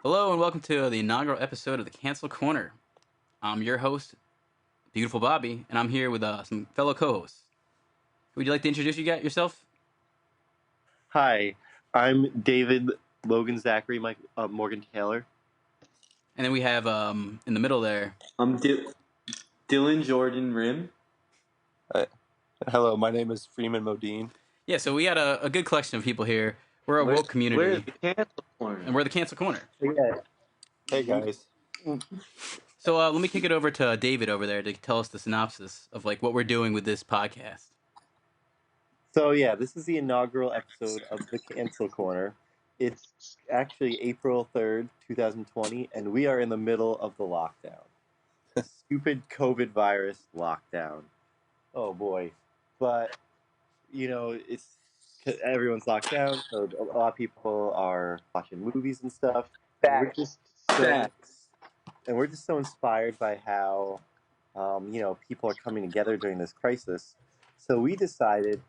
Hello and welcome to the inaugural episode of the Cancel Corner. I'm your host, Beautiful Bobby, and I'm here with some fellow co-hosts. Would you like to introduce yourself? Hi, I'm David Logan-Zachery, Morgan Taylor. And then we have in the middle there. I'm Dylan Jordan Rim. Hello, my name is Freeman Modine. Yeah, so we had a good collection of people here. We're a woke community. We're the Cancel Corner. And we're the Cancel Corner. Yeah. Hey guys. So let me kick it over to David over there to tell us the synopsis of like what we're doing with this podcast. So yeah, this is the inaugural episode of the Cancel Corner. It's actually April 3rd, 2020, and we are in the middle of the lockdown. Stupid COVID virus lockdown. Oh boy. But, everyone's locked down, so a lot of people are watching movies and stuff. And we're just so inspired by how, people are coming together during this crisis. So we decided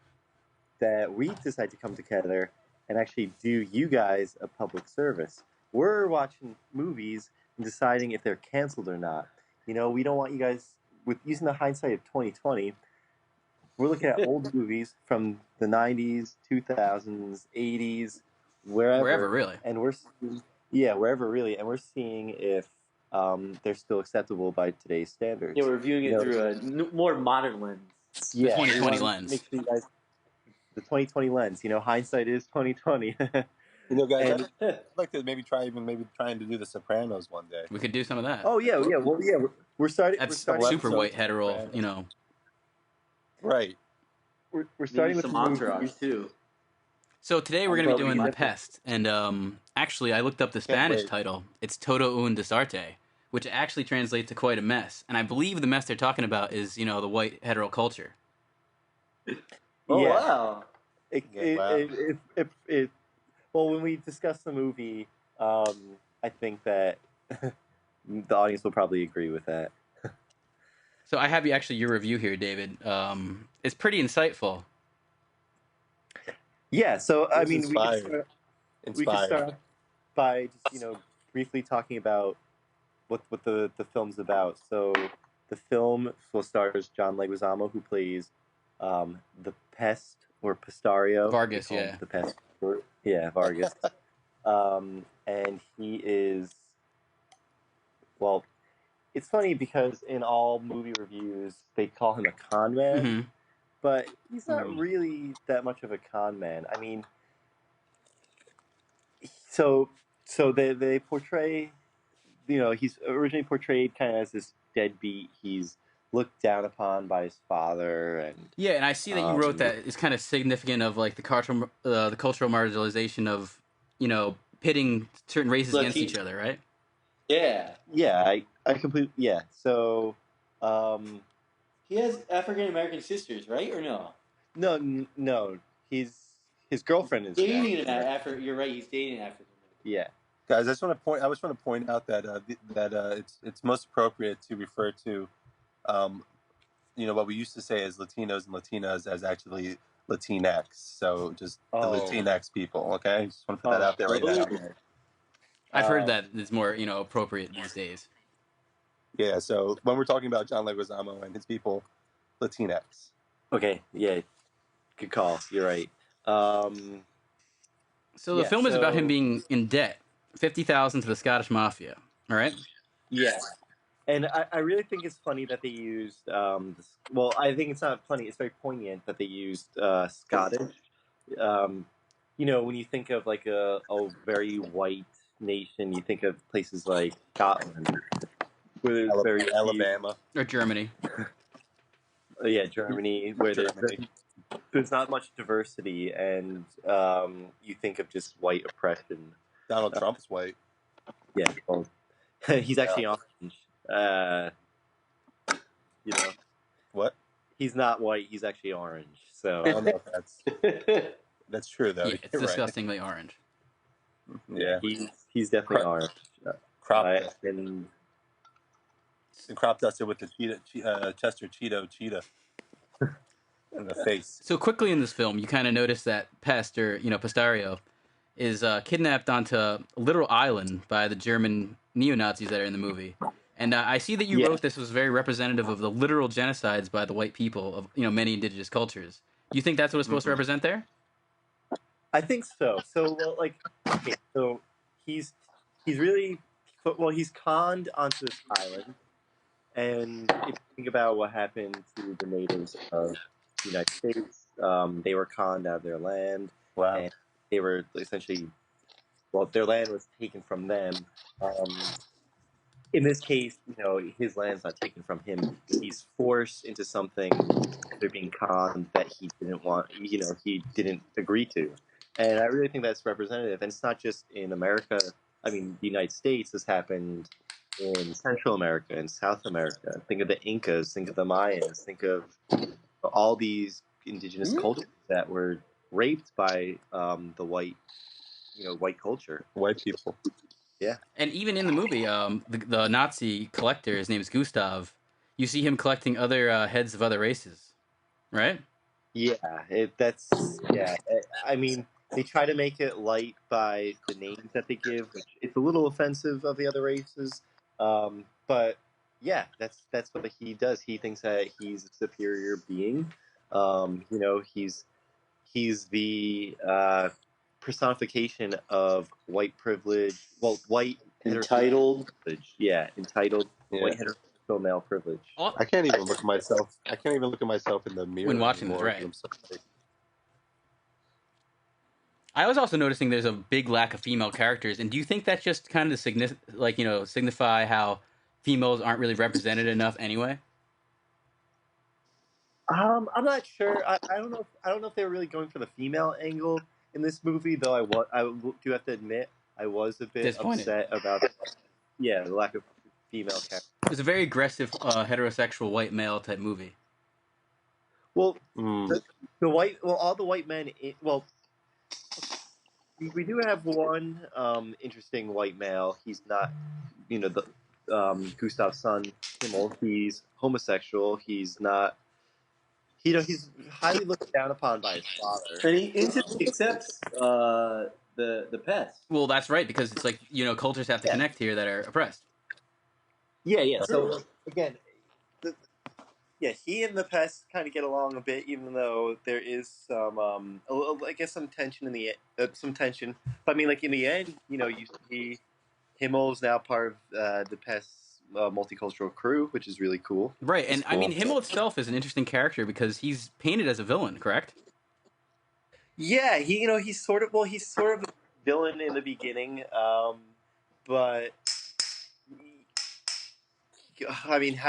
to come together and actually do you guys a public service. We're watching movies and deciding if they're canceled or not. We don't want you guys, with using the hindsight of 2020, we're looking at old movies from the 90s, 2000s, 80s, wherever really. And wherever really. And we're seeing if they're still acceptable by today's standards. Yeah, we're viewing it through a more modern lens. The 2020 lens. Make sure you guys, the 2020 lens. Hindsight is 2020. Guys, I'd like to maybe trying to do The Sopranos one day. We could do some of that. Oh yeah. Well, yeah. We're starting. That's we're starting super white hetero. Right. We're starting with some Entourage too. So today we're going to be doing Pest, and actually I looked up the Spanish title. It's Todo un desastre, which actually translates to quite a mess. And I believe the mess they're talking about is, the white hetero culture. Oh wow! Well, when we discuss the movie, I think that the audience will probably agree with that. So I have your review here, David. It's pretty insightful. Yeah, so I mean, we could start by just briefly talking about what the film's about. So the film stars John Leguizamo, who plays the Pest or Pestario. Vargas, yeah. The Pest. Yeah, Vargas. And he is, well, it's funny because in all movie reviews they call him a con man, but he's not really that much of a con man. I mean, so they portray, he's originally portrayed kind of as this deadbeat. He's looked down upon by his father, and I see that you wrote that it's kind of significant of like the cultural marginalization of pitting certain races against each other, right? Yeah. I completely, yeah. So, he has African American sisters, right? Or no? No. His girlfriend is dating an You're right. He's dating an African American. Yeah. Guys, I just want to point out that it's most appropriate to refer to, what we used to say as Latinos and Latinas as actually Latinx. So just the Latinx people. Okay, just want to put that out there right now. I've heard that it's more appropriate these days. Yeah, so when we're talking about John Leguizamo and his people, Latinx. Okay, yeah, good call. You're right. So the film is about him being in debt, $50,000 to the Scottish Mafia. All right. Yeah, and I really think it's funny that they used. Well, I think it's not funny. It's very poignant that they used Scottish. When you think of like a very white nation, you think of places like Scotland, where there's very Alabama or Germany. Yeah, Germany, where there's not much diversity, and you think of just white oppression. Donald Trump's white. Yeah, well, he's actually orange. What? He's not white. He's actually orange. So I don't know if that's true though. Yeah, it's disgustingly orange. Yeah, he's definitely orange. And crop dusted with the Chester Cheeto in the face. So quickly in this film, you kind of notice that Pest or Pestario is kidnapped onto a literal island by the German neo-Nazis that are in the movie. And I see that you wrote this was very representative of the literal genocides by the white people of many indigenous cultures. You think that's what it's supposed to represent there? I think so. So, well, like, okay, so he's really, well, he's conned onto this island, and if you think about what happened to the natives of the United States, they were conned out of their land, and they were essentially, well, their land was taken from them. In this case, his land's not taken from him. He's forced into something they're being conned that he didn't want, he didn't agree to. And I really think that's representative. And it's not just in America. I mean, the United States, this happened in Central America and South America. Think of the Incas, think of the Mayans, think of all these indigenous cultures that were raped by the white culture. White people. Yeah. And even in the movie, the Nazi collector, his name is Gustav, you see him collecting other heads of other races, right? Yeah, I mean, they try to make it light by the names that they give, which it's a little offensive of the other races. But yeah, that's what he does. He thinks that he's a superior being. He's the personification of white privilege. Well, white entitled privilege. Yeah, entitled white heterosexual male privilege. I can't even look at myself. I can't even look at myself in the mirror when watching anymore. This, right? I was also noticing there's a big lack of female characters, and do you think that's just kind of signify how females aren't really represented enough anyway? I'm not sure. I don't know. I don't know if they were really going for the female angle in this movie, though. I do have to admit I was a bit upset about the lack of female characters. It was a very aggressive heterosexual white male type movie. Well, all the white men. We do have one interesting white male. He's not, Gustav's son, Himmel. He's homosexual. He's not. He's highly looked down upon by his father. And he instantly accepts the Pest. Well, that's right, because it's like, cultures have to connect here that are oppressed. Yeah. So, again, he and the Pest kind of get along a bit, even though there is some, I guess, some tension some tension. But I mean, like, in the end, you see Himmel's now part of the Pest's multicultural crew, which is really cool. Right, and cool. I mean, Himmel itself is an interesting character because he's painted as a villain, correct? Yeah, he's sort of a villain in the beginning, but I mean,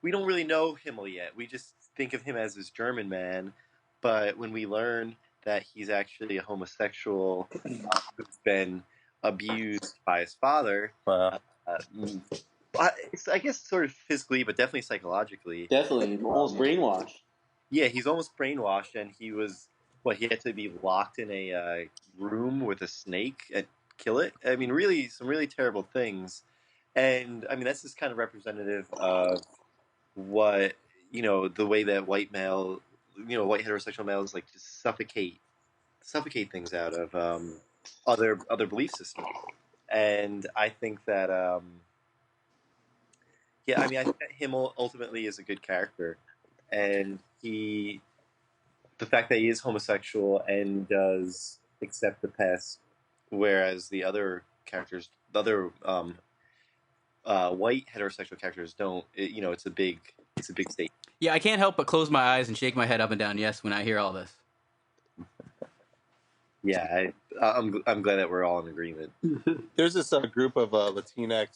we don't really know Himmel yet. We just think of him as this German man, but when we learn that he's actually a homosexual who's been abused by his father. Wow. I guess sort of physically, but definitely psychologically. Definitely, almost brainwashed. Yeah, he's almost brainwashed, and he had to be locked in a room with a snake and kill it. I mean, really, some really terrible things. And, I mean, that's just kind of representative of what, the way that white heterosexual males like to suffocate things out of other belief systems. And I think that, I think that Himmel ultimately is a good character. And the fact that he is homosexual and does accept the Pest, whereas the other characters, white heterosexual characters don't, it's a big statement. Yeah, I can't help but close my eyes and shake my head up and down yes when I hear all this. Yeah, I'm glad that we're all in agreement. There's this group of Latinx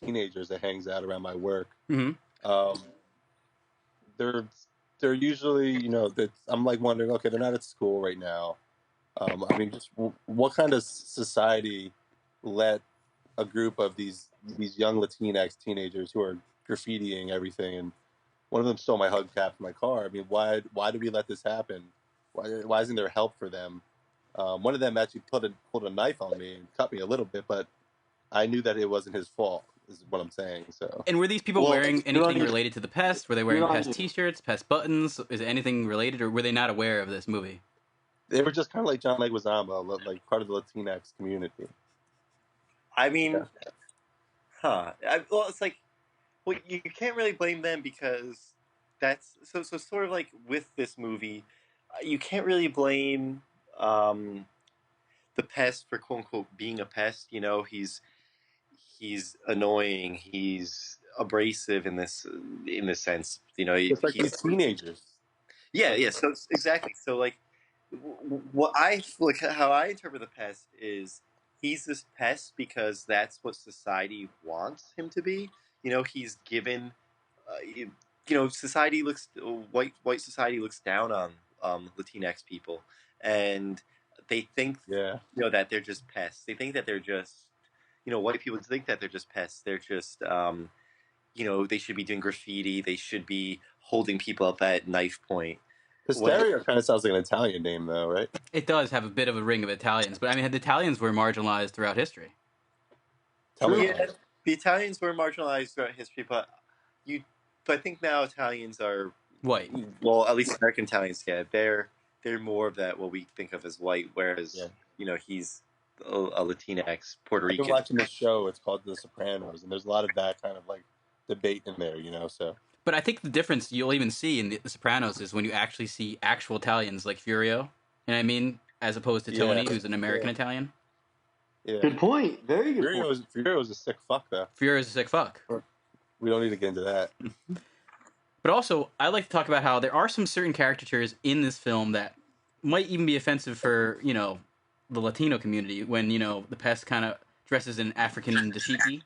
teenagers that hangs out around my work. Mm-hmm. They're usually, I'm like wondering, okay, they're not at school right now. I mean, just what kind of society let a group of these young Latinx teenagers who are graffitiing everything, and one of them stole my hubcap from my car. I mean, why do we let this happen? Why isn't there help for them? One of them actually pulled a knife on me and cut me a little bit, but I knew that it wasn't his fault, is what I'm saying. So. And were these people wearing anything related to the Pest? Were they wearing Pest T-shirts, Pest buttons? Is it anything related, or were they not aware of this movie? They were just kind of like John Leguizamo, like part of the Latinx community. I mean, well, it's like, well, you can't really blame them because that's so sort of like with this movie, you can't really blame the pest for quote unquote being a pest. You know, he's annoying, he's abrasive in this sense. You know, It's like he's these teenagers. yeah. So exactly. So like, what I like how I interpret the pest is he's this pest because that's what society wants him to be. You know, he's given. You know, society looks white society looks down on Latinx people, and they think you know that they're just pests. They think that they're just white people think that they're just pests. They're just you know, they should be doing graffiti. They should be holding people up at knife point. Hysteria kind of sounds like an Italian name, though, right? It does have a bit of a ring of Italians, but I mean, the Italians were marginalized throughout history. Yeah, the Italians were marginalized throughout history, but I think now Italians are white. Well, at least American Italians, yeah, they're more of that what we think of as white, whereas you know he's a Latinx Puerto Rican. I've been watching this show. It's called The Sopranos, and there's a lot of that kind of like debate in there, you know. So, but I think the difference you'll even see in The Sopranos is when you actually see actual Italians like Furio, you know what I mean, as opposed to Tony, who's an American Italian. Yeah. Good point. Very good point. Furio was a sick fuck, though. Furio is a sick fuck. We don't need to get into that. But also, I like to talk about how there are some certain caricatures in this film that might even be offensive for, you know, the Latino community when, you know, the pest kind of dresses in African dashiki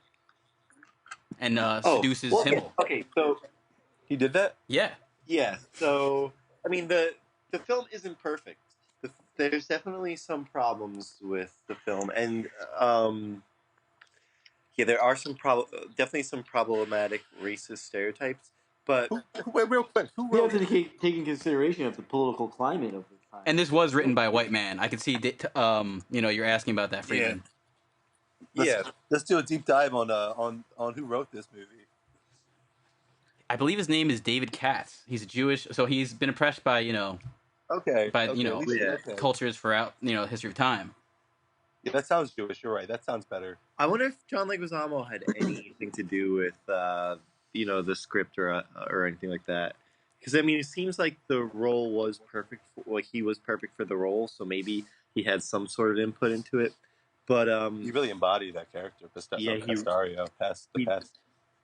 and seduces him. Okay, so he did that? Yeah. Yeah, so, I mean, the film isn't perfect. There's definitely some problems with the film, and, yeah, there are definitely some problematic racist stereotypes, but... Wait, real quick, who wrote... We have to take in consideration of the political climate of the time. And this was written by a white man. I could see, you know, you're asking about that, Freeman. Yeah. Let's do a deep dive on who wrote this movie. I believe his name is David Katz. He's Jewish, so he's been oppressed by, you know... you know, cultures throughout, you know, history of time. Yeah, that sounds Jewish. You're right. That sounds better. I wonder if John Leguizamo had anything to do with, you know, the script or anything like that. Because, I mean, it seems like the role was perfect. He was perfect for the role, so maybe he had some sort of input into it. But he really embodied that character, Pestario, Pest.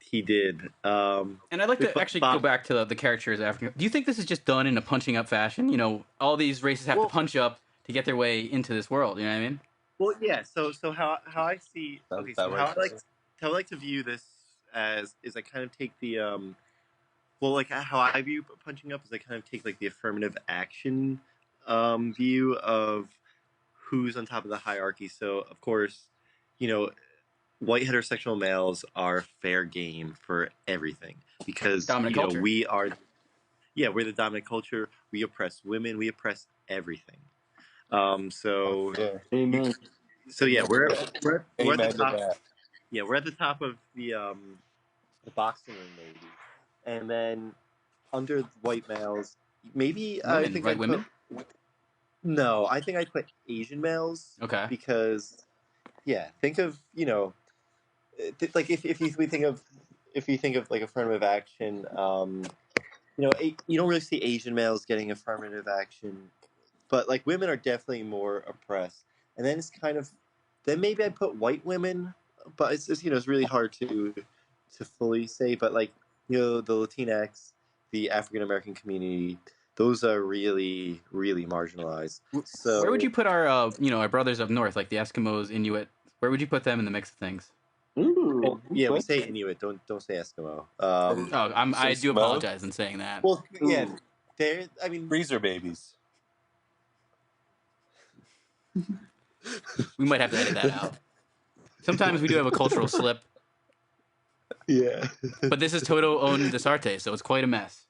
He did. And I'd like to actually go back to the characters after. Do you think this is just done in a punching up fashion? You know, all these races have to punch up to get their way into this world. You know what I mean? Well, yeah. So how I see, how I like to view this is I kind of take the well, like how I view punching up is I kind of take like the affirmative action view of who's on top of the hierarchy. So of course, you know, white heterosexual males are fair game for everything because dominant culture. we're the dominant culture. We oppress women. We oppress everything. So Amen. So yeah, we're at the top. Yeah, we're at the top of the boxing ring, maybe, and then under white males, maybe I think women. No, I think I'd put Asian males. Okay. Because, yeah, think of like if you think of like affirmative action, you know, you don't really see Asian males getting affirmative action, but like women are definitely more oppressed. And then it's kind of, then maybe I put white women, but it's you know, it's really hard to fully say. But like, you know, the Latinx, the African American community, those are really, really marginalized. So where would you put our you know, our brothers up north, like the Eskimos, Inuit? Where would you put them in the mix of things? Ooh, yeah, we say Inuit. Don't say Eskimo. I do apologize in saying that. Well, yeah, I mean, freezer babies. We might have to edit that out. Sometimes we do have a cultural slip. Yeah. But this is Toto owned Desarte, so it's quite a mess.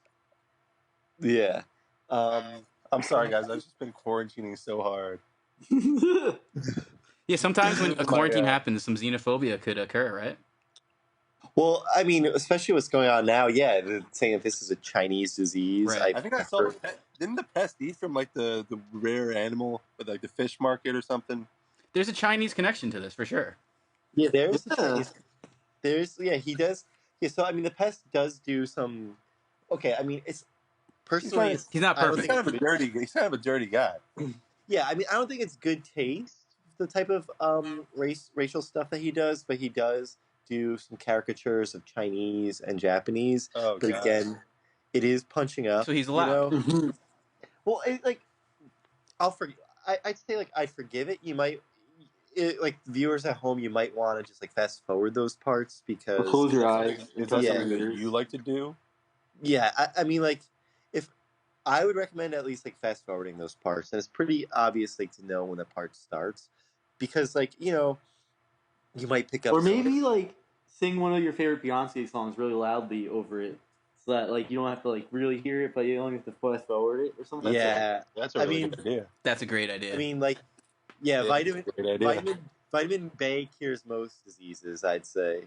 Yeah. I'm sorry, guys. I've just been quarantining so hard. Yeah, sometimes when a quarantine happens, some xenophobia could occur, right? Well, I mean, especially what's going on now. Yeah, they're saying that this is a Chinese disease. Right. I think I saw. Didn't the pest eat from like the rare animal, like the fish market or something? There's a Chinese connection to this for sure. Yeah, there's a Yeah. Chinese. He does. Yeah, so I mean, the pest does do some. Okay, I mean, it's personally, He's not I don't perfect. think He's kind of a dirty guy. Yeah, I mean, I don't think it's good taste, the type of racial stuff that he does, but he does do some caricatures of Chinese and Japanese. Oh, But God. again, it is punching up. So he's allowed. Well, I'd say like I'd forgive it. You might, like viewers at home, you might want to just like fast forward those parts because Close your eyes. Is that Yeah. something that you like to do? yeah, I mean like if I would recommend at least like fast forwarding those parts, and it's pretty obvious like to know when the part starts because like you might pick up Or maybe like sing one of your favorite Beyonce songs really loudly over it, so that like you don't have to like really hear it, but you only have to fast forward it or something. That's a really good idea. That's a great idea. I mean, like, yeah, Great idea. vitamin B cures most diseases, I'd say.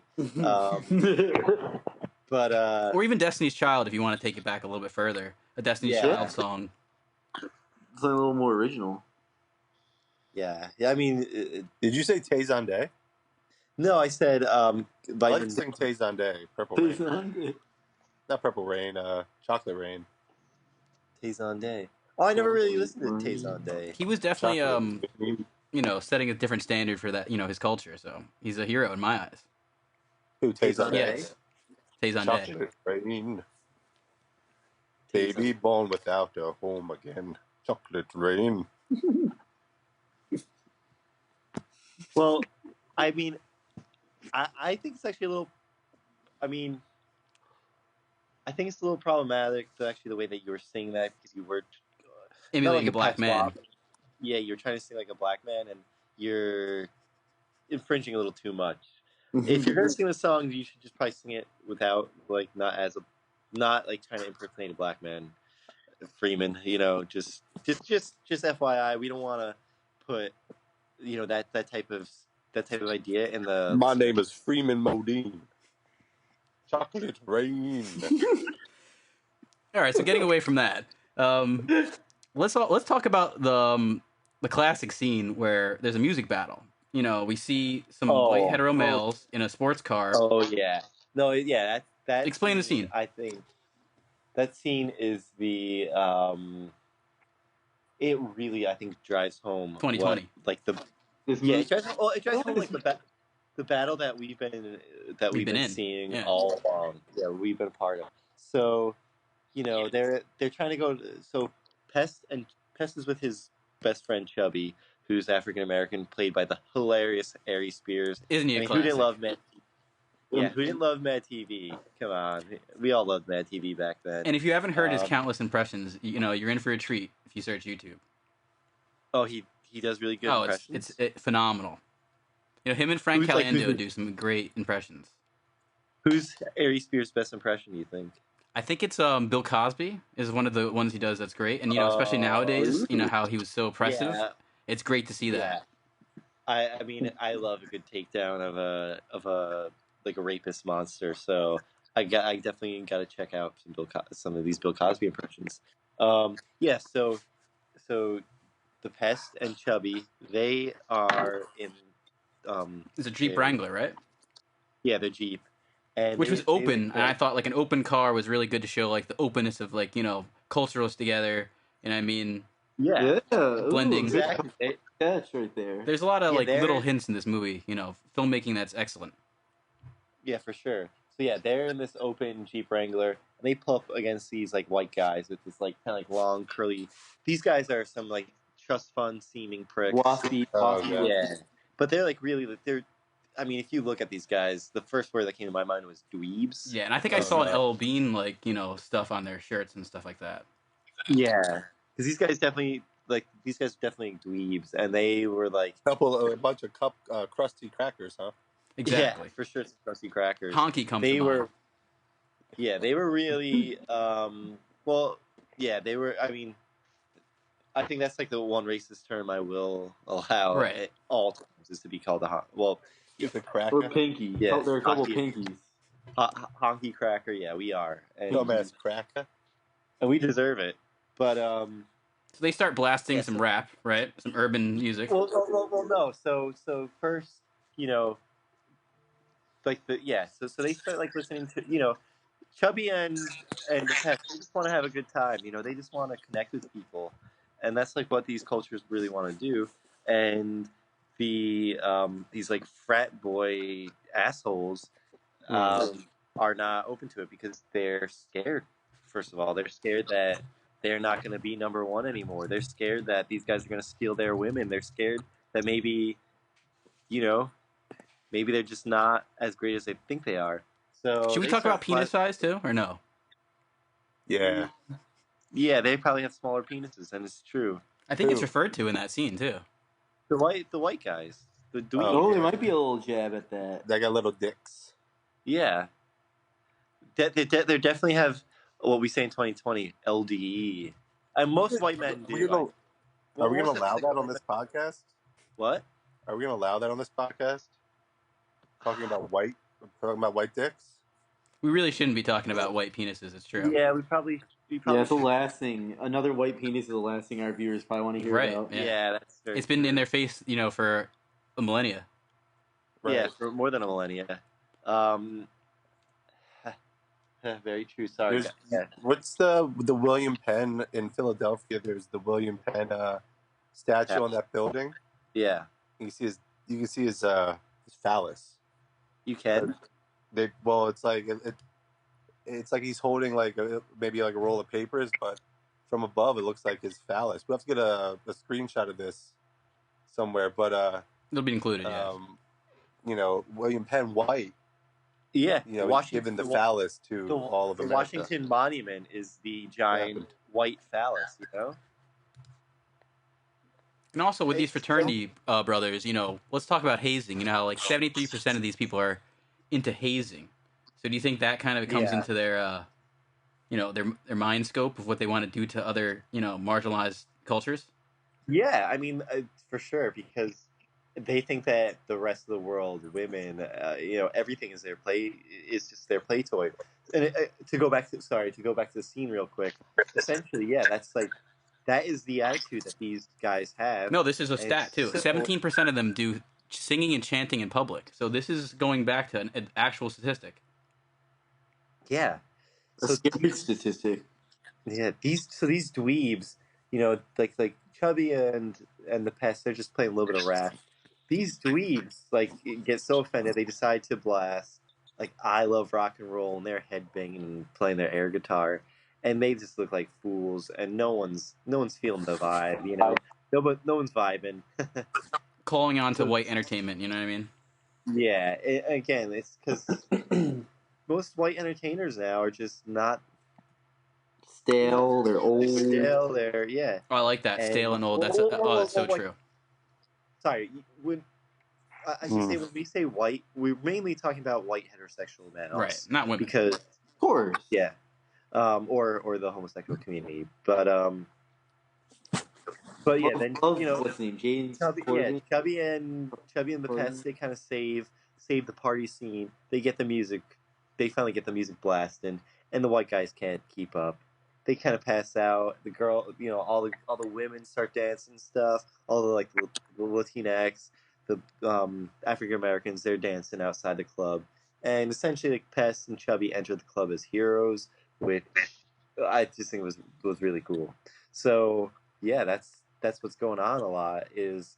But or even Destiny's Child, if you want to take it back a little bit further. A Destiny's Yeah. Child song. It's a little more original. yeah, I mean, Did you say Tazon Day? no, I said I like to vitamin. sing Tazon Day. Purple Rain. Not Purple Rain, Chocolate Rain. Tazon Day. Oh, I never really listened to Tazon Day. He was definitely, Chocolate Rain. setting a different standard for that, his culture. So he's a hero in my eyes. Who, Tazon Day? Yes. Tazon Day. Chocolate Rain. Baby born without a home again. Chocolate Rain. Well, I mean, I think it's actually a little. I mean, I think it's a little problematic, actually, the way that you were saying that because you were Emulating not a black man. patois, yeah, you're trying to sing like a black man, and you're infringing a little too much. If you're gonna sing the song, you should just probably sing it without like not like trying to impersonate a black man. Freeman, just FYI, we don't want to put that type of idea in the. My name is Freeman Modine. Chocolate Rain. All right, so getting away from that, let's talk about the classic scene where there's a music battle. We see some white hetero males in a sports car. Oh yeah, no, yeah. That Explain the scene. I think that scene is the. It really, I think, drives home 2020. It drives home like the battle that we've been seeing all along. Yeah, we've been part of. So, they're trying to go. So Pest is with his best friend Chubby, who's African American, played by the hilarious Ari Spears. Isn't he a classic? Who didn't love Mad? Yeah, who didn't love Mad TV? Come on, we all loved Mad TV back then. And if you haven't heard his countless impressions, you're in for a treat if you search YouTube. Oh, he does really good impressions. It's phenomenal. Him and Frank Caliendo do some great impressions. Who's Ari Spears' best impression, you think? I think it's Bill Cosby is one of the ones he does that's great, and especially nowadays, how he was so oppressive. Yeah. It's great to see that. I mean, I love a good takedown of a like a rapist monster. So I definitely got to check out some of these Bill Cosby impressions. Yeah. So the Pest and Chubby, they are in. It's a Jeep Wrangler, right? Yeah, the Jeep. Which was open, and I thought like an open car was really good to show like the openness of like cultures together, and I mean, blending. Exactly. That's right there. There's a lot of little hints in this movie, filmmaking that's excellent. Yeah, for sure. So yeah, they're in this open Jeep Wrangler, and they pull up against these like white guys with this like kind of like long curly. These guys are some like trust fund seeming pricks. Waspy. Yeah, but they're like really they're. I mean, if you look at these guys, the first word that came to my mind was dweebs. Yeah, and I think I saw an L.L. Bean stuff on their shirts and stuff like that. Yeah, because these guys definitely dweebs, and they were like a bunch of crusty crackers, huh? Exactly. Yeah, for sure, some crusty crackers. Honky comes. They were. Yeah, they were really. Well, yeah, they were. I mean, I think that's like the one racist term I will allow at all times is to be called a well. The cracker. Or pinky. Yeah, there are a couple pinkies. honky cracker. Yeah, we are, Dumbass cracker. and we deserve it. But So they start blasting some rap, right? Some urban music. Well, no. So first, you know, like so they start like listening to Chubby and the Pest. They just want to have a good time. They just want to connect with people, and that's like what these cultures really want to do. And these like frat boy assholes are not open to it because they're scared. First of all, they're scared that they're not going to be number one anymore. They're scared that these guys are going to steal their women. They're scared that maybe they're just not as great as they think they are. So should we talk about penis size too, or no? Yeah. Yeah, they probably have smaller penises, and it's true. I think it's referred to in that scene too. The white guys. The dweeb. Oh, there might be a little jab at that. They got little dicks. Yeah. They definitely have what we say in 2020 LDE, and most white men do. Are we going to allow that on this podcast? What? Are we going to allow that on this podcast? Talking about white dicks? We really shouldn't be talking about white penises. It's true. Yeah, we probably. Yeah, that's the last thing. Another white penis is the last thing our viewers probably want to hear about. Yeah, that's very it's been in their face, for a millennia. Right. Yeah, for more than a millennia. Very true. Sorry. What's the William Penn in Philadelphia? There's the William Penn statue on that building. Yeah. You can see his phallus. You can. It's like it's like he's holding maybe like a roll of papers, but from above it looks like his phallus. We have to get a screenshot of this somewhere, but it'll be included. William Penn White. Yeah, given the phallus to all of America. The Washington Monument is the giant white phallus. And also with these fraternity brothers, let's talk about hazing. How 73% of these people are into hazing. So do you think that kind of comes into their, their mind scope of what they want to do to other, marginalized cultures? Yeah, I mean, for sure, because they think that the rest of the world, women, everything is just their play toy. And to go back to the scene real quick, essentially, that is the attitude that these guys have. No, this is a stat too. 17% of them do singing and chanting in public. So this is going back to an actual statistic. Yeah, a scary statistic. Yeah, these dweebs, like Chubby and the Pest, they're just playing a little bit of rap. These dweebs get so offended they decide to blast "I Love Rock and Roll" and they're headbanging and playing their air guitar, and they just look like fools. And no one's feeling the vibe, no one's vibing. Calling on to white entertainment, you know what I mean? Yeah, again, it's because most white entertainers now are just not stale. They're old. Yeah. Oh, I like that, stale and old. That's that's so true. Sorry, when I should say when we say white, we're mainly talking about white heterosexual males, right? Not women, because of course, yeah, or the homosexual community, but yeah, then what's his name, James? Chubby and the Pest, they kind of save the party scene. They finally get the music blasting, and the white guys can't keep up. They kind of pass out. The girl, all the women start dancing and stuff. All the the Latinx, the African Americans, they're dancing outside the club. And essentially, Pest and Chubby enter the club as heroes, which I just think was really cool. So yeah, that's what's going on a lot. Is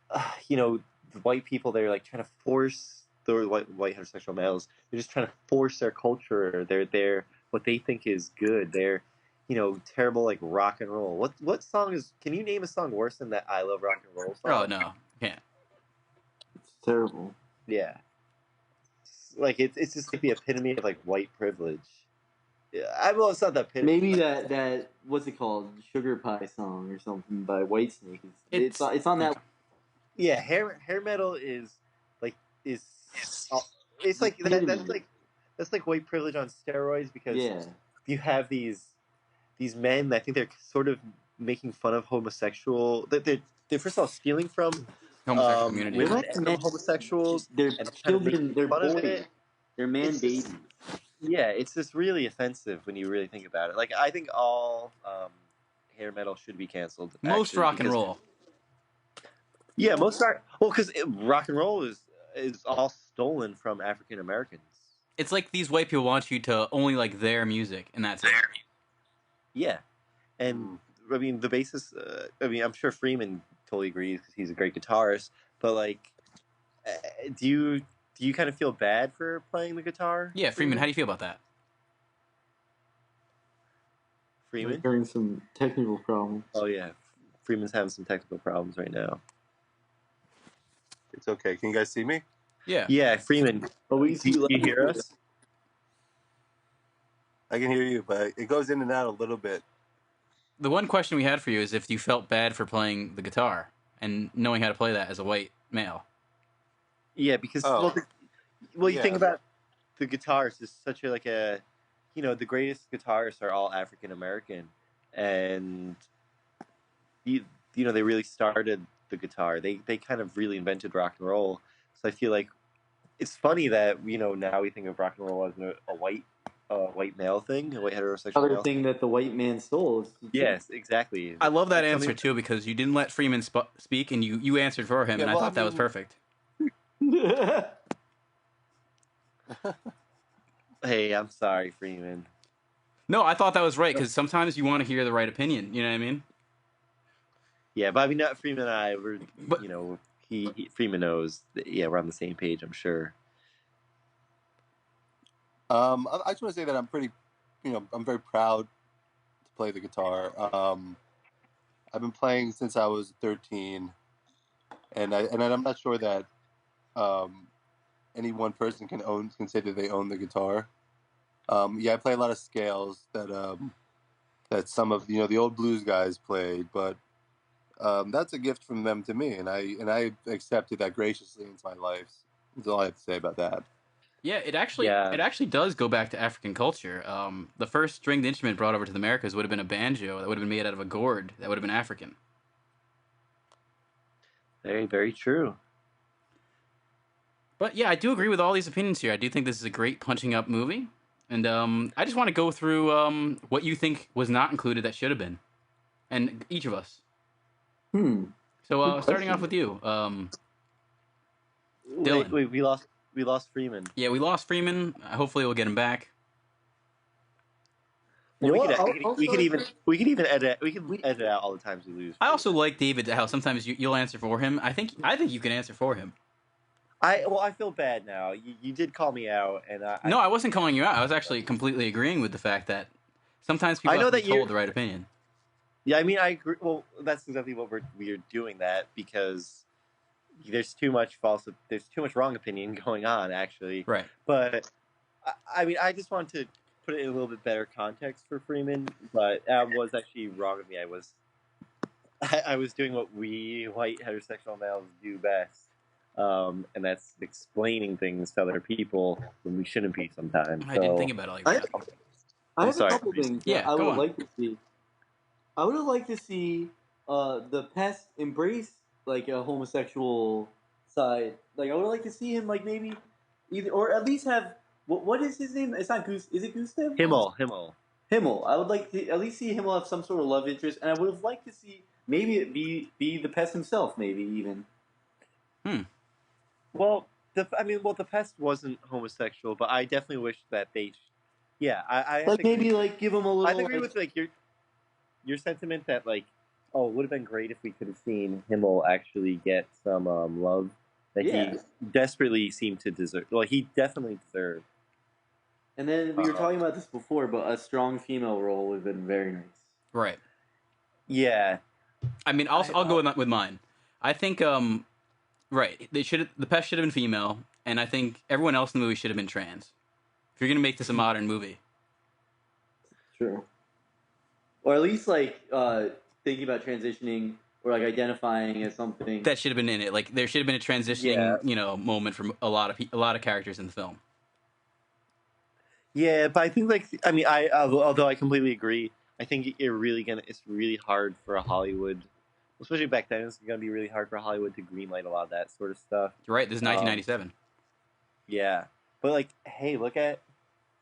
the white people, they're trying to force the white heterosexual males. They're just trying to force their culture. They're what they think is good. They're, terrible rock and roll. What song is? Can you name a song worse than that "I Love Rock and Roll" song? Oh no, can't. It's terrible. Yeah, it's just the epitome of white privilege. Yeah, well, it's not that epitome. Maybe that what's it called, Sugar Pie song or something by Whitesnake. It's on that. Yeah, hair metal is it's that's white privilege on steroids, because you have these men that I think they're sort of making fun of homosexual. They're first of all stealing from homosexual community. Women and homosexuals. They're children. They're boys. They're man babies. Yeah, it's just really offensive when you really think about it. Like, I think all hair metal should be canceled. Most actually, rock and roll. Yeah, most rock. Well, because rock and roll is all stolen from African Americans. It's like these white people want you to only like their music, and that's it. Yeah, and I mean the bassist. I mean, I'm sure Freeman totally agrees because he's a great guitarist. But like, do you kind of feel bad for playing the guitar? Yeah, Freeman, how do you feel about that? Freeman? We're having some technical problems. Oh yeah, Freeman's having some technical problems right now. It's okay. Can you guys see me? Yeah. Yeah, Freeman. Oh, Do you hear us? I can hear you, but it goes in and out a little bit. The one question we had for you is if you felt bad for playing the guitar and knowing how to play that as a white male. Yeah, because you think about the guitarist is such a the greatest guitarists are all African American, and they really started the guitar. They kind of really invented rock and roll. So I feel like it's funny that now we think of rock and roll as a white male thing, a white heterosexual Other male thing that the white man stole. Yes, exactly. I love that answer too because you didn't let Freeman speak and you answered for him, and I thought that was perfect. Hey, I'm sorry, Freeman. No, I thought that was right because sometimes you want to hear the right opinion. You know what I mean? Yeah, but I mean, not Freeman and I were, Freeman knows. Yeah, we're on the same page, I'm sure. I just want to say that I'm pretty, I'm very proud to play the guitar. I've been playing since I was 13, and I'm not sure that any one person can say that they own the guitar. I play a lot of scales that some of the old blues guys played, but that's a gift from them to me, and I accepted that graciously into my life. That's all I have to say about that. Yeah, it actually does go back to African culture. The first stringed instrument brought over to the Americas would have been a banjo that would have been made out of a gourd that would have been African. Very, very true. But yeah, I do agree with all these opinions here. I do think this is a great punching up movie. And I just want to go through what you think was not included that should have been. And each of us. So starting off with you. Dylan. Wait, we lost Freeman. Yeah, we lost Freeman. Hopefully we'll get him back. Well, we could even edit out all the times we lose. I also like David how sometimes you'll answer for him. I think you can answer for him. I feel bad now. You did call me out, and No, I wasn't calling you out. I was actually completely agreeing with the fact that sometimes people have to be told the right opinion. Yeah, I mean, I agree. Well, that's exactly what we're doing that because there's too much wrong opinion going on, actually. Right. But I mean, I just want to put it in a little bit better context for Freeman. But that was actually wrong of me. I was doing what we white heterosexual males do best. And that's explaining things to other people when we shouldn't be sometimes. I didn't think about it like that. I have a couple things I would like to see. I would have liked to see the Pest embrace like a homosexual side. Like I would like to see him like maybe either or at least have what is his name? It's not Goose. Is it Gustav? Himmel. I would like to at least see Himmel have some sort of love interest, and I would have liked to see maybe it be the Pest himself, maybe even. Well, the Pest wasn't homosexual, but I definitely wish that they. I like maybe like give him a little. I agree with like your sentiment that like, oh, it would have been great if we could have seen Himmel actually get some love that he desperately seemed to deserve. Well, he definitely deserved. And then we were talking about this before, but a strong female role would have been very nice. Right. Yeah. I mean, I'll go with mine. I think right. The Pest should have been female, and I think everyone else in the movie should have been trans. If you're gonna make this a modern movie. True. Or at least like thinking about transitioning or like identifying as something that should have been in it. Like there should have been a transitioning, moment from a lot of characters in the film. Yeah, but I think although I completely agree, I think it's really hard for a Hollywood, especially back then. It's gonna be really hard for Hollywood to greenlight a lot of that sort of stuff. You're right. This is 1997. Yeah, But like, hey, look at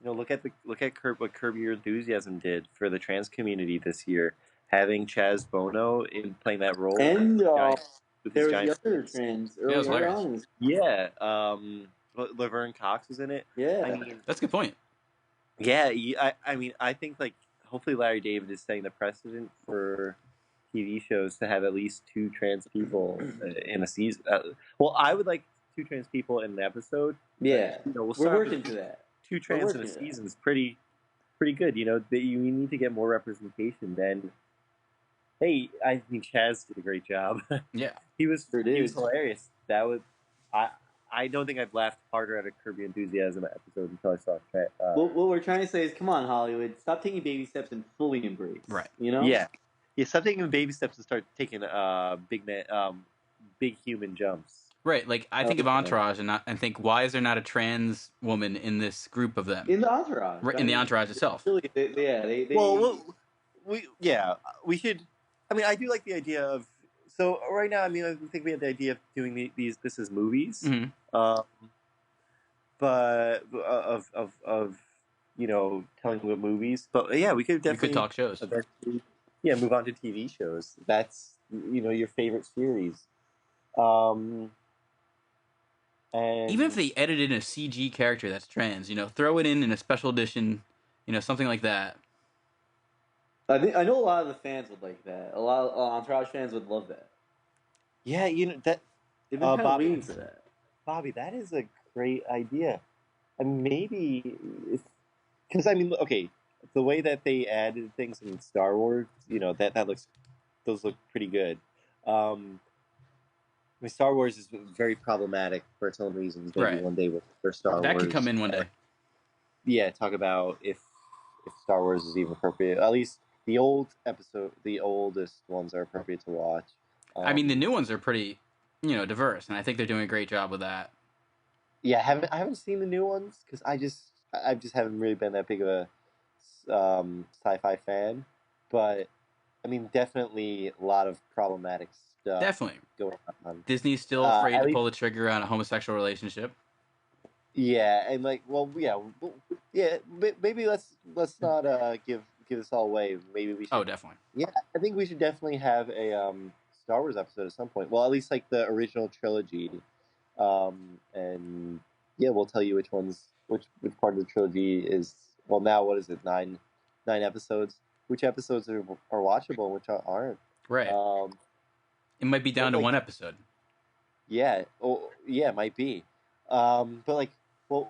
what Curb Your Enthusiasm did for the trans community this year, having Chaz Bono in playing that role And with there his was the giant other tits. trans Yeah, it was earlier hilarious. on. Yeah, Laverne Cox was in it. Yeah, I mean, That's a good point. yeah, I mean, I think like hopefully Larry David is setting the precedent for TV shows to have at least 2 trans people in a season. Well, I would like 2 trans people in an episode. yeah. We'll We're start working with for that. 2 trans in a season is pretty good. That you need to get more representation. Then, hey, I think Chaz did a great job. Yeah, he was Sure did. hilarious. That was I don't think I've laughed harder at a Curb Your Enthusiasm episode until I saw it. What we're trying to say is, come on, Hollywood, stop taking baby steps and fully embrace. Right. Yeah. Stop taking baby steps and start taking big human jumps. Right. Like I think of Entourage and think, why is there not a trans woman in this group of them? In the Entourage. Right, in the Entourage itself. Really, We should. I mean, I do like the idea of. So right now, I mean, I think we have the idea of doing these. This is movies. Mm-hmm. But of telling about movies. But yeah, we could definitely talk shows. Move on to TV shows. That's your favorite series. And even if they edited in a CG character that's trans, throw it in a special edition, something like that. I know a lot of the fans would like that. A lot of Entourage fans would love that. Yeah, that they've been kind of waiting for that. Bobby, that is a great idea. And maybe because I mean, okay, the way that they added things in Star Wars, those look pretty good. I mean, Star Wars is very problematic for its own reasons. Maybe one day for Star Wars. That could come in one day. Yeah, talk about if Star Wars is even appropriate. At least the oldest ones are appropriate to watch. I mean, the new ones are pretty, diverse, and I think they're doing a great job with that. Yeah, I haven't seen the new ones because I just haven't really been that big of a sci-fi fan. But I mean, definitely a lot of problematic stuff. Definitely going on. Disney's still afraid to pull the trigger on a homosexual relationship. Yeah, and maybe let's not give this all away. Maybe we should. Oh, definitely. Yeah, I think we should definitely have a Star Wars episode at some point. Well, at least like the original trilogy, and yeah, we'll tell you which part of the trilogy is. Well, now what is it? 9 episodes. Which episodes are watchable and which aren't? Right. It might be down to one episode. Yeah. Oh, yeah, it might be. But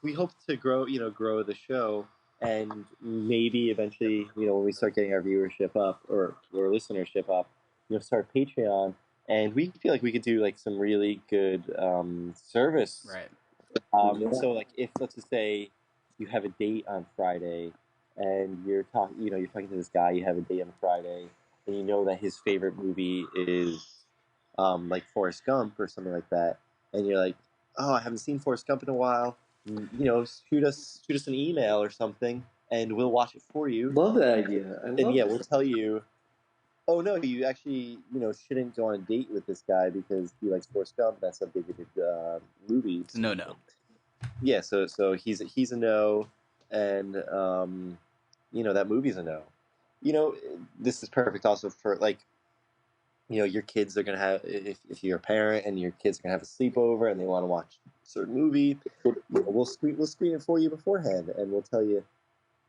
we hope to grow the show, and maybe eventually, when we start getting our viewership up or listenership up, start Patreon, and we feel like we could do like some really good service. Right. So like if let's just say you have a date on Friday, and you're talking to this guy, you have a date on Friday, and you know that his favorite movie is like Forrest Gump or something like that, and you're like, oh, I haven't seen Forrest Gump in a while. Shoot us an email or something, and we'll watch it for you. Love that idea. We'll tell you. Oh no, you actually shouldn't go on a date with this guy because he likes Forrest Gump. That's a bigoted movie. It's no. Yeah, so he's a no, and that movie's a no. This is perfect also for like. Your kids are gonna have if you're a parent and your kids are gonna have a sleepover and they want to watch a certain movie, we'll screen it for you beforehand, and we'll tell you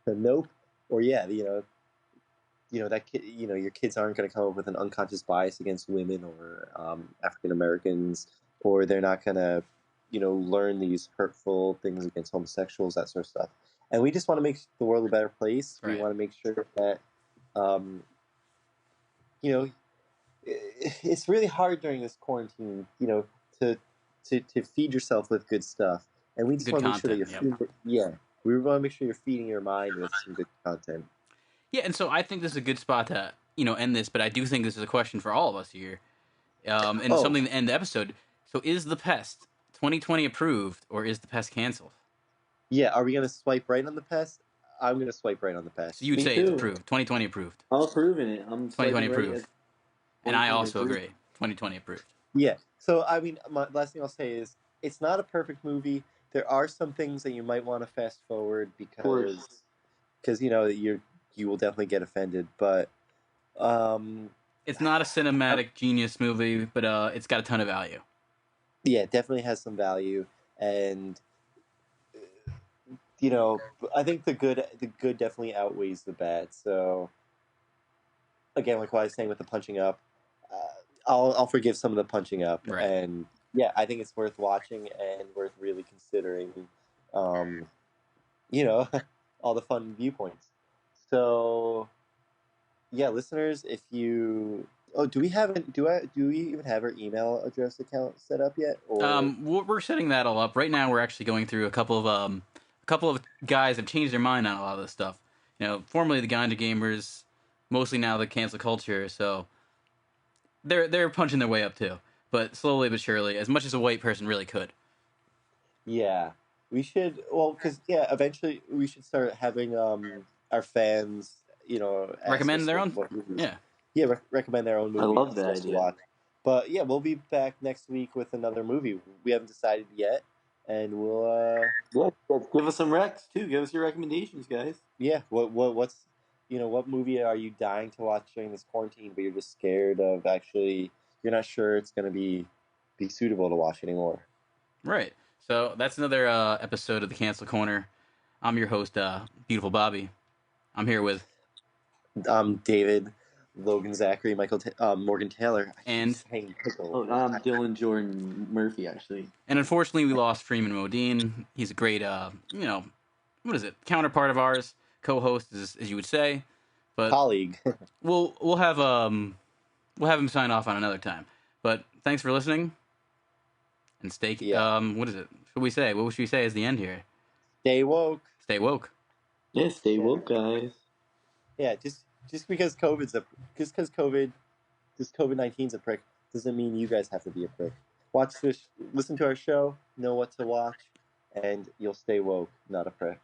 the nope or yeah, that kid, your kids aren't gonna come up with an unconscious bias against women or African Americans, or they're not gonna learn these hurtful things against homosexuals, that sort of stuff. And we just want to make the world a better place. Right. We want to make sure that it's really hard during this quarantine, to feed yourself with good stuff, and we just want to make sure that we want to make sure you're feeding your mind with some good content. Yeah, and so I think this is a good spot to end this, but I do think this is a question for all of us here, and something to end the episode. So, is The Pest 2020 approved, or is The Pest canceled? Yeah, are we gonna swipe right on The Pest? I'm gonna swipe right on The Pest. So you'd say it's approved. 2020 approved. I'm approving it. I'm 2020 approved. And I also agree. 2020 approved. Yeah. So, I mean, my last thing I'll say is it's not a perfect movie. there are some things that you might want to fast forward course. because you will definitely get offended, but It's not a cinematic genius movie, but it's got a ton of value. yeah, it definitely has some value, and I think the good definitely outweighs the bad. So again, like what I was saying with the punching up, I'll forgive some of the punching up, Right. and yeah, I think it's worth watching and worth really considering, all the fun viewpoints. So yeah, listeners, if you do we even have our email address account set up yet? Or We're setting that all up right now. We're actually going through a couple of guys have changed their mind on a lot of this stuff. Formerly the Ganja Gamers, mostly now the cancel culture. So they're punching their way up too, but slowly but surely, as much as a white person really could. yeah, we should. Well, because eventually we should start having our fans, ask Recommend us their own. what movies. Yeah. Yeah, recommend their own I movies love that for us to idea. watch. But yeah, we'll be back next week with another movie. We haven't decided yet, and we'll Give us some recs too. Give us your recommendations, guys. yeah. What's what movie are you dying to watch during this quarantine, but you're just scared of actually you're not sure it's gonna be suitable to watch anymore. Right. So that's another episode of the Cancel Corner. I'm your host, beautiful Bobby. I'm here with David Logan-Zachery, Morgan Taylor. I keep and saying Pickle. Oh, I'm Dylan Jordan Murphy, actually. unfortunately we lost Freeman Modine. He's a great what is it, counterpart of ours, co-host as you would say, but Colleague. we'll have him sign off on another time. But thanks for listening, and stay. Yeah. What is it? What we say? What should we say as the end here? Stay woke. Stay woke. Yeah, stay woke, guys. Yeah, just because COVID-19's a prick doesn't mean you guys have to be a prick. Watch this, listen to our show, know what to watch, and you'll stay woke, not a prick.